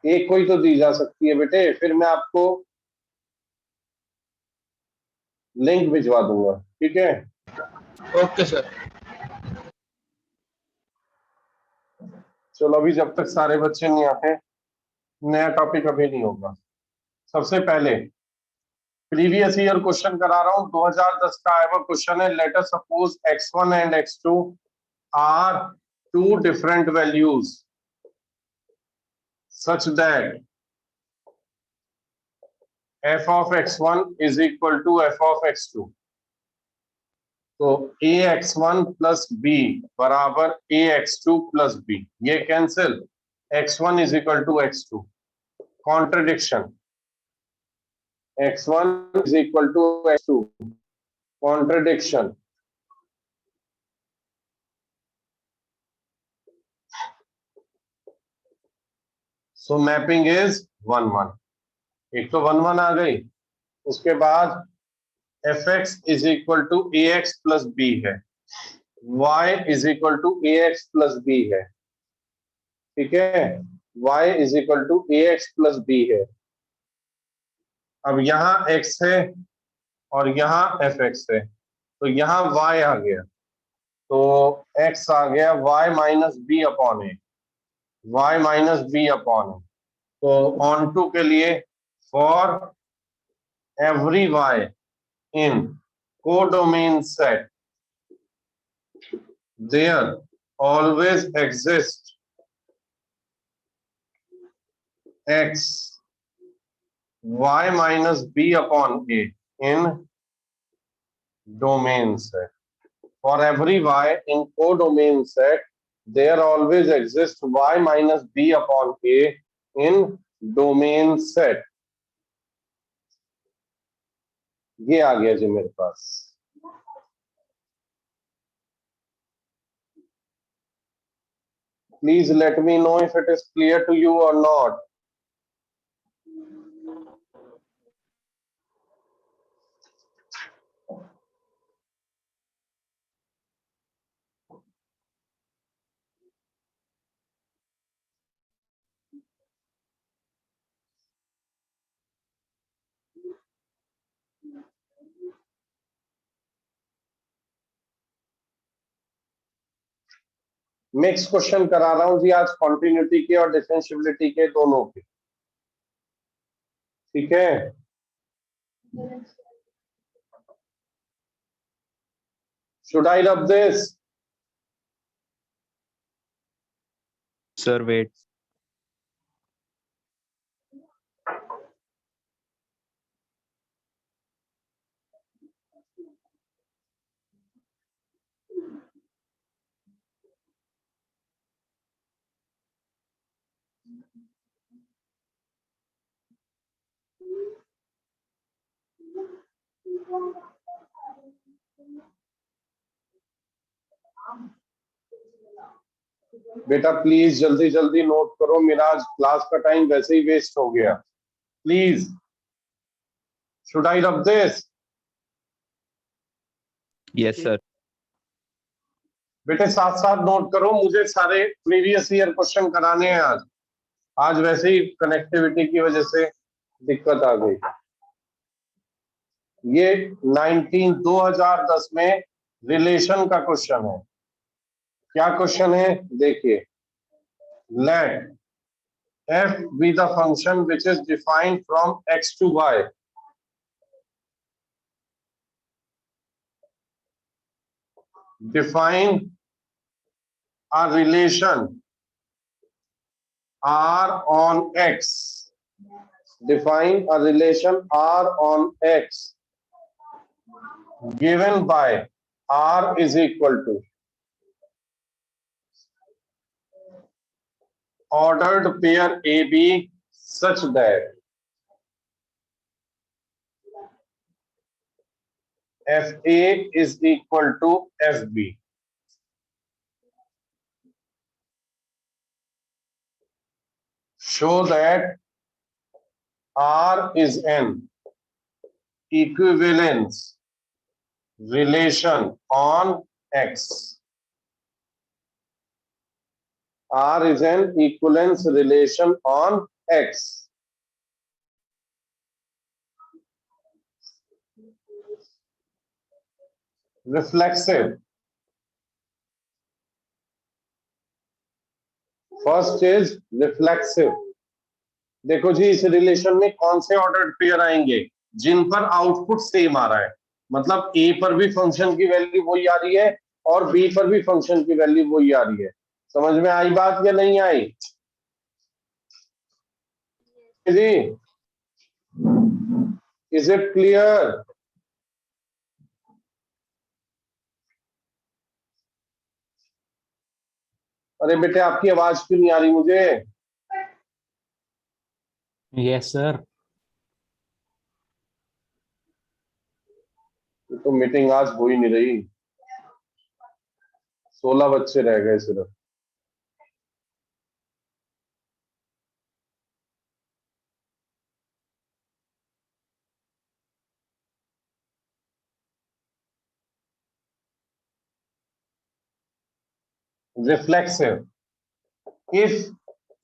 एक कोई तो दी जा सकती है बेटे, फिर मैं आपको लिंक भिजवा दूंगा, ठीक है। Okay sir. चलो अभी जब तक सारे बच्चे नहीं आते नया टॉपिक अभी नहीं होगा। सबसे पहले प्रीवियस ईयर क्वेश्चन करा रहा हूं, 2010 का आया हुआ क्वेश्चन है। Let us suppose x1 and x2 are two different values such that f of x1 is equal to f of x2। तो ax1 प्लस b बराबर ax2 प्लस b, ये cancel, x1 is equal to x2, contradiction, x1 is equal to x2, contradiction. So mapping is 1 1, एक तो 1 1 आ गई। उसके बाद F X is equal to A X plus B है, y is equal to A X plus B है, ठीक है, y is equal to A X plus B है। अब यहाँ x है और यहाँ एफ एक्स है, तो यहाँ y आ गया, तो x आ गया y माइनस बी अपॉन ए, y माइनस बी अपॉन ए। तो ऑन टू के लिए for every y in codomain set there always exists x y minus b upon a in domain set। For every y in codomain set there always exists y minus b upon a in domain set। ये आ गया जी मेरे पास। Please let me know if it is clear to you or not। Mix question करा रहा हूं जी आज, continuity के और differentiability के दोनों के, ठीक है। Should I rub this? Sir wait. बेटा प्लीज जल्दी जल्दी नोट करो, मेरा आज क्लास का टाइम वैसे ही वेस्ट हो गया। Please, should I rub this? Yes sir. बेटे साथ साथ नोट करो, मुझे सारे प्रीवियस ईयर क्वेश्चन कराने हैं आज। आज वैसे ही कनेक्टिविटी की वजह से दिक्कत आ गई। ये 2010 में रिलेशन का क्वेश्चन है। क्या क्वेश्चन है देखिए, late f be the function which is defined from x to y define a relation r on x, define a relation r on x given by r is equal to ordered pair AB such that FA is equal to FB। Show that R is an equivalence relation on X। R is an equivalence relation on x. Reflexive. First is reflexive. देखो जी, इस relation में कौन से ordered pair आएंगे? जिन पर output same आ रहा है, मतलब ए पर भी फंक्शन की वैल्यू वही आ रही है और बी पर भी फंक्शन की वैल्यू वही आ रही है. समझ में आई बात या नहीं आई जी? Is it clear? अरे बेटे, आपकी आवाज क्यों नहीं आ रही मुझे? Yes sir. तो मीटिंग आज हो ही नहीं रही. 16 बच्चे रह गए सिर्फ. Reflexive. If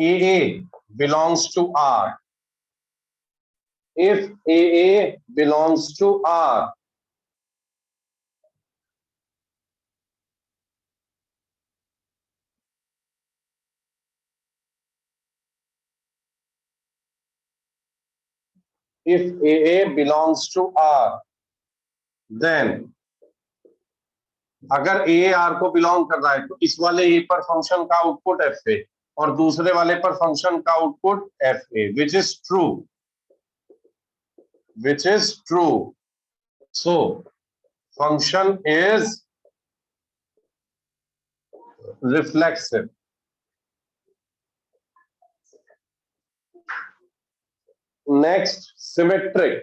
AA belongs to R, if AA belongs to R, if AA belongs to R, then अगर ए आर को बिलोंग कर रहा है तो इस वाले ए पर फंक्शन का आउटपुट एफ ए और दूसरे वाले पर फंक्शन का output F A, which is true, which is true. So function is reflexive. Next, symmetric.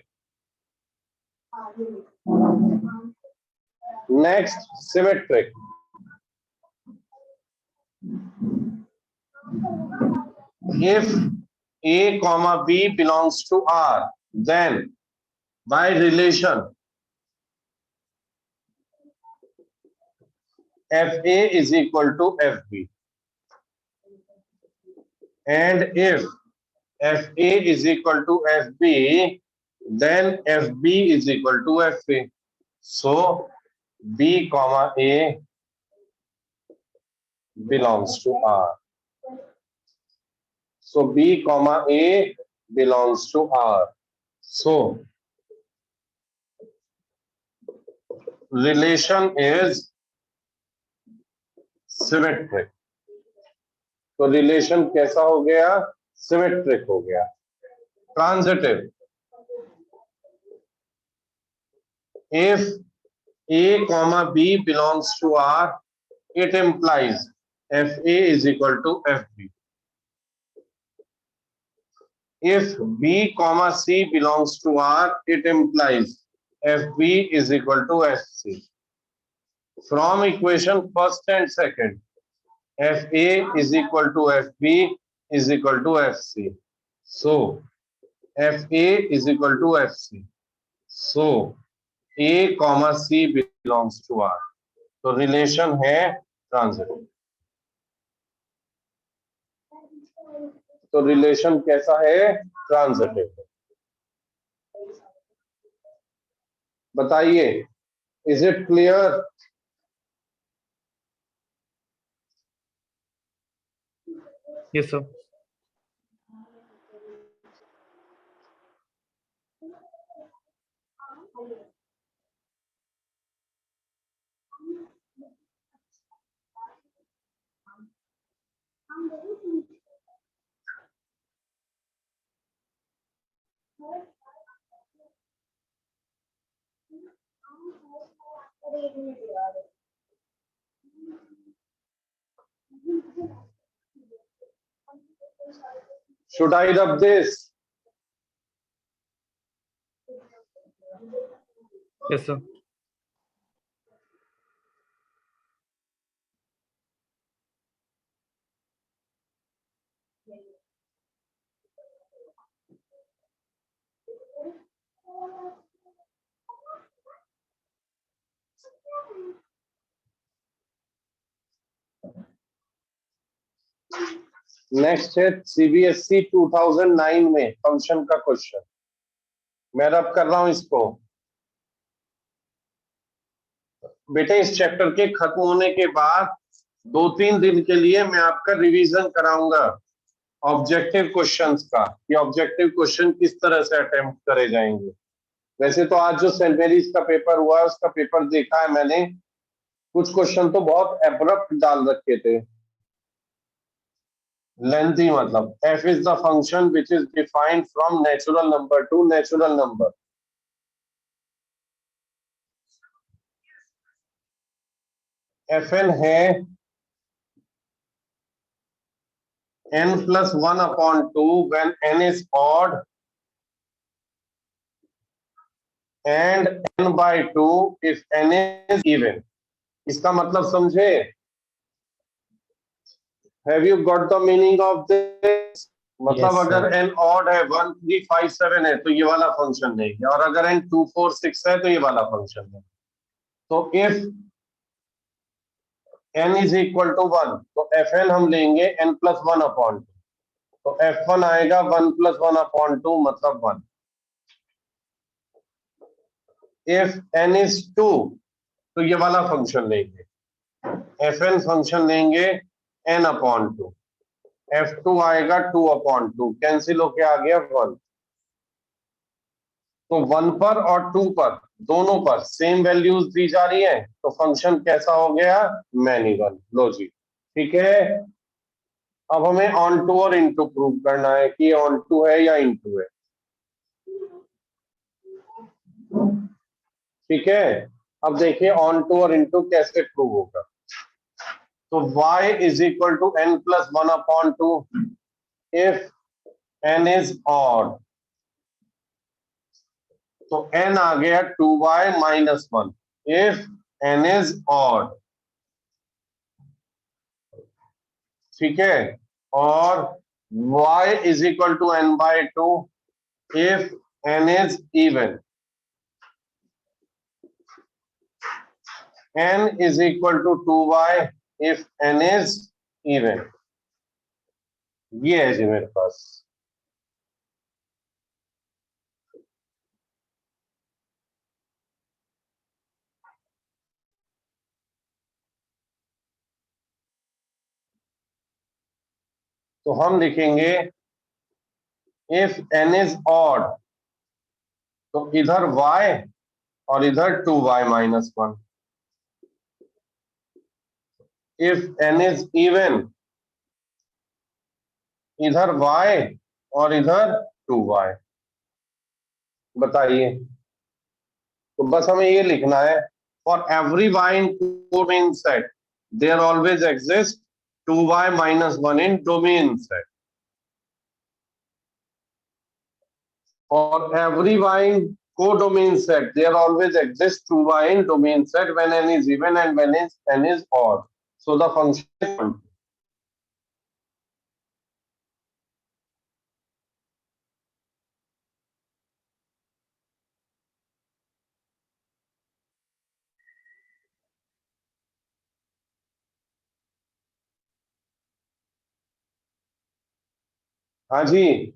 Next, symmetric. If A comma B belongs to R, then by relation FA is equal to FB. And if FA is equal to FB, then FB is equal to FA. So B comma A belongs to R. So B comma A belongs to R. So relation is symmetric. तो relation कैसा हो गया? Symmetric हो गया. Transitive. If A comma B belongs to R, it implies FA is equal to FB. If B comma C belongs to R, it implies FB is equal to FC. From equation first and second, FA is equal to FB is equal to FC. So FA is equal to FC. So A comma C belongs to R. तो relation है transitive. तो relation कैसा है? Transitive. बताइए, is it clear? Yes sir. Should I rub this? Yes sir. Next है CBSE 2009 में function का question. मैं रब कर रहा हूं इसको। बेटे इस चैप्टर के खत्म होने के बाद 2-3 दिन के लिए मैं आपका रिवीजन कराऊंगा ऑब्जेक्टिव क्वेश्चंस का, कि ऑब्जेक्टिव क्वेश्चन किस तरह से अटेम्प्ट करे जाएंगे। वैसे तो आज जो सेंट मेरीज का पेपर हुआ है उसका पेपर देखा है मैंने, कुछ क्वेश्चन तो बहुत एब्रप्ट डाल रखे थे, लेंथी। मतलब f is the function which is defined from natural number two natural number. fn है n plus 1 upon 2 when n is odd and n by 2 if n is even। इसका मतलब समझे? Have you got the meaning of this? मतलब Yes, अगर sir. n odd है 1 3 5 7 है तो ये वाला फंक्शन नहीं है, और अगर n 2 4 6 है तो ये वाला फंक्शन है। तो if n is equal to 1 तो fn हम लेंगे n प्लस 1 अपॉन 2, तो f1 आएगा 1 प्लस 1 अपॉन 2 मतलब 1। इफ n इज 2 तो ये वाला फंक्शन लेंगे, fn फंक्शन लेंगे n अपॉन 2, f2 आएगा 2 अपॉन 2, कैंसिल होके आ गया 1। तो 1 पर और 2 पर दोनों पर सेम वैल्यूज दी जा रही है, तो फंक्शन कैसा हो गया? Many one. लो जी, ठीक है। अब हमें ऑन टू और इनटू प्रूव करना है कि ये ऑन टू है या इनटू है। ठीक है, अब देखिए ऑन टू और इनटू कैसे प्रूव होगा। तो y is equal to n plus 1 upon 2 if n is odd, तो n आ गया 2y minus 1 if n is odd. ठीक है, और y is equal to n by 2 if n is even. n is equal to 2y if n is even. ये है जी मेरे पास। तो हम लिखेंगे इफ n इज ऑड, तो इधर y और इधर 2y minus 1। If n is even, इधर y और इधर 2y। बताइए, तो बस हमें ये लिखना है for every y in domain set there always exist 2y minus 1 in domain set. For every y in codomain set, there always exists 2y in domain set when n is even and when n is odd. So the function is 1. हाँ जी,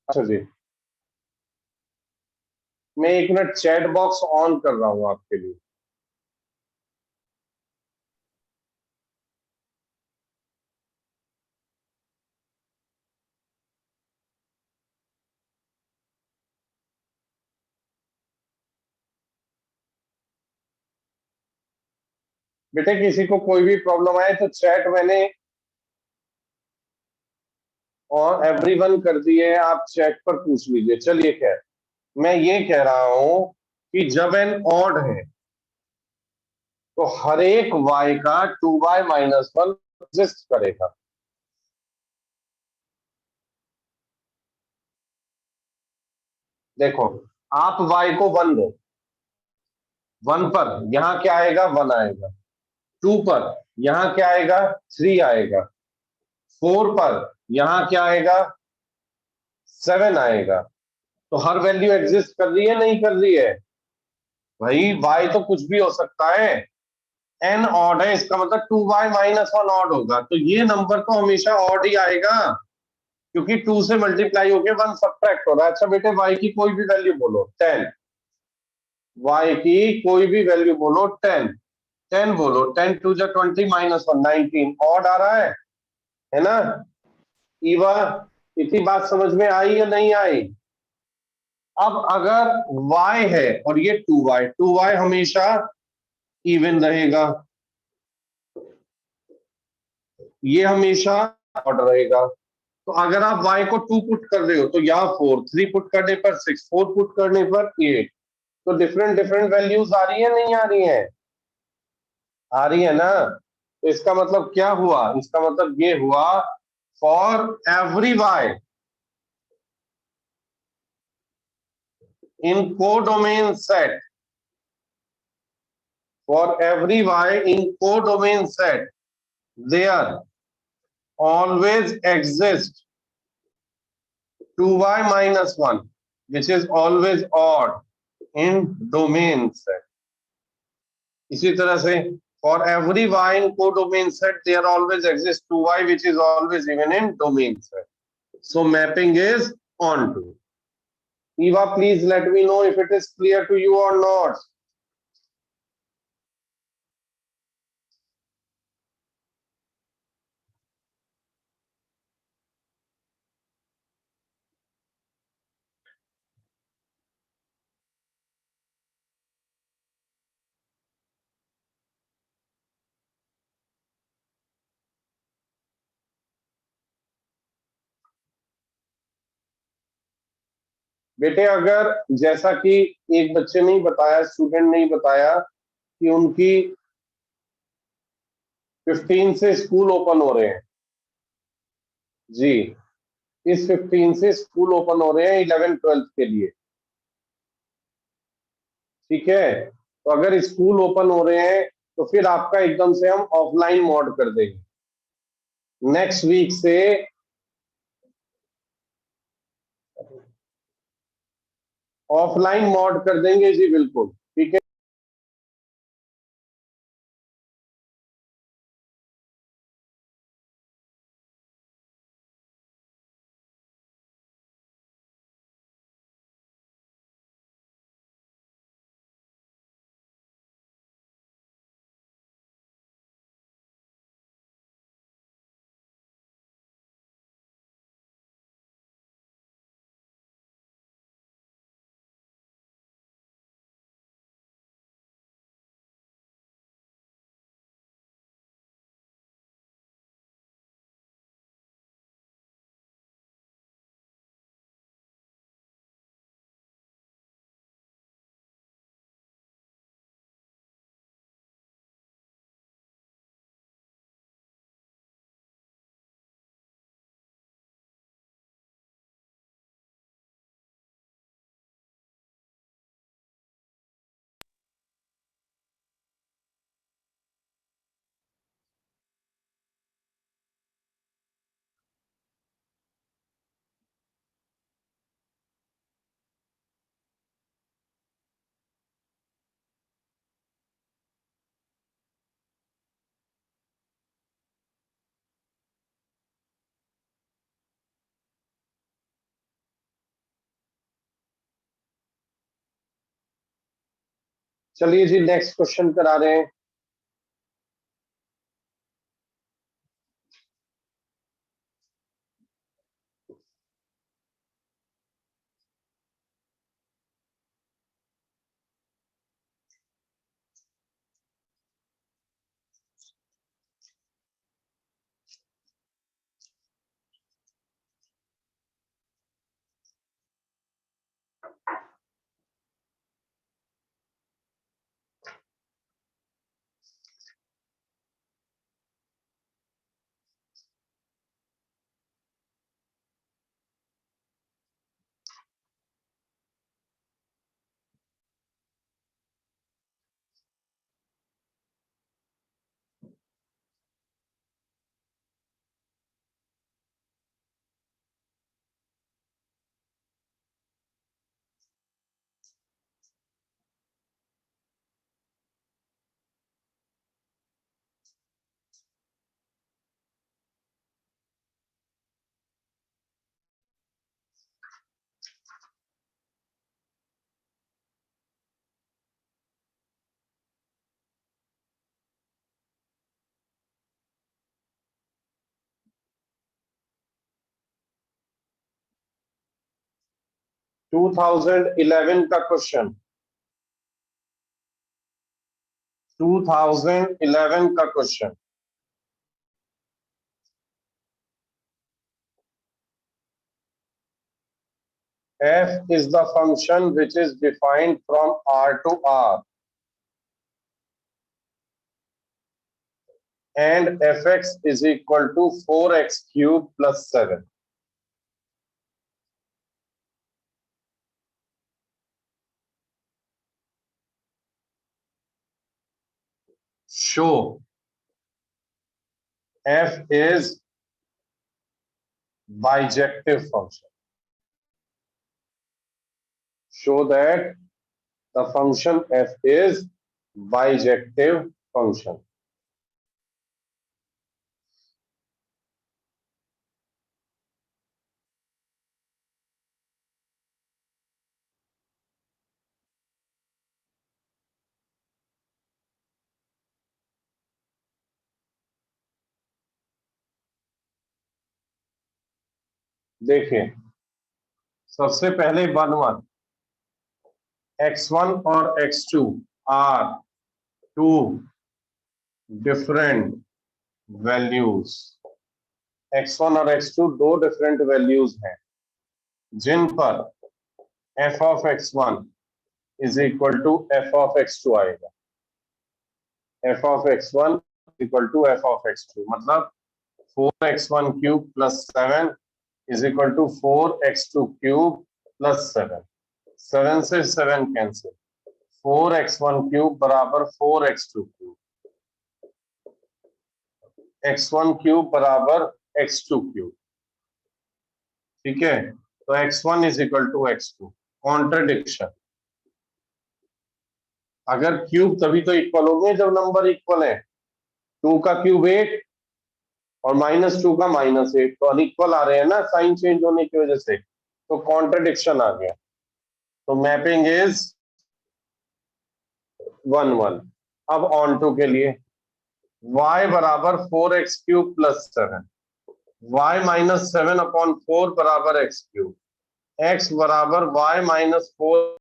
अच्छा जी, मैं एक minute chat box on कर रहा हूँ आपके लिए। बेटे किसी को कोई भी प्रॉब्लम आए तो चैट मैंने और एवरीवन कर दिए, आप चैट पर पूछ लीजिए। चलिए खैर, मैं ये कह रहा हूं कि जब एन ऑड है तो हर एक y का 2y-1 एग्जिस्ट करेगा। देखो, आप y को 1 दो, 1 पर यहां क्या आएगा, 1 आएगा। 2 पर यहां क्या आएगा, 3 आएगा। 4 पर यहां क्या आएगा, 7 आएगा। तो हर वैल्यू एग्जिस्ट कर रही है, नहीं कर रही है? भाई y तो कुछ भी हो सकता है, n ऑड है, इसका मतलब 2y-1 ऑड होगा, तो ये नंबर तो हमेशा ऑड ही आएगा, क्योंकि 2 से मल्टीप्लाई होके 1 सब्ट्रैक्ट हो रहा है। अच्छा बेटे, y की कोई भी वैल्यू बोलो, 10, y की कोई भी वैल्यू बोलो, 10, 10 बोलो, 10 2 जा 20-1 19, ऑड आ रहा है ना? ईवा, इतनी बात समझ में आई या नहीं आई? अब अगर y है और ये 2y हमेशा इवन रहेगा, ये हमेशा ऑड रहेगा। तो अगर आप y को 2 पुट कर रहे हो तो यहाँ 4, 3 पुट करने पर 6, 4 पुट करने पर 8, तो डिफरेंट डिफरेंट वैल्यूज आ रही है, नहीं आ रही है? आ रही है ना? तो इसका मतलब क्या हुआ, इसका मतलब ये हुआ, for every y in codomain set, for every y in codomain set, there always exist 2y-1 which is always odd in domain set। इसी तरह से for every y in codomain set there always exists 2y which is always even in domain set, so mapping is onto। Eva, please let me know if it is clear to you or not। बेटे अगर, जैसा कि एक बच्चे ने ही बताया, student ने ही बताया कि उनकी 15 से स्कूल ओपन हो रहे हैं जी, इस 15 से स्कूल ओपन हो रहे हैं 11-12 के लिए, ठीक है? तो अगर स्कूल ओपन हो रहे हैं तो फिर आपका एकदम से हम ऑफलाइन मोड कर देंगे नेक्स्ट वीक से। ऑफलाइन मोड कर देंगे जी, बिल्कुल ठीक है। चलिए जी, नेक्स्ट क्वेश्चन करा रहे हैं। 2011 का क्वेश्चन, 2011 का question, f is the function which is defined from R to R and fx is equal to 4x cube plus 7. Show f is bijective function. Show that the function f is bijective function. देखिए, सबसे पहले 1 x1 और x2 are two different values. x1 और x2 दो different values हैं जिन पर f of x1 is equal to f of x2 आएगा. f of x1 equal to f of x2 मतलब 4x1 cube plus 7 is equal to 4x2 cube plus 7. 7 से 7 cancel, 4x1 cube बराबर 4x2 cube, x1 cube बराबर x2 cube. ठीक है, तो x1 is equal to x2. Contradiction. अगर cube तभी तो इक्वल होंगे जब नंबर इक्वल है. 2 का क्यूब 8 और -2 का -8, तो अनइक्वल आ रहे हैं ना साइन चेंज होने की वजह से, तो कॉन्ट्रडिक्शन आ गया. तो मैपिंग इज 1 1. अब ऑन टू के लिए y बराबर 4x cube plus 7, y -7 upon 4 बराबर x क्यूब, x बराबर y -4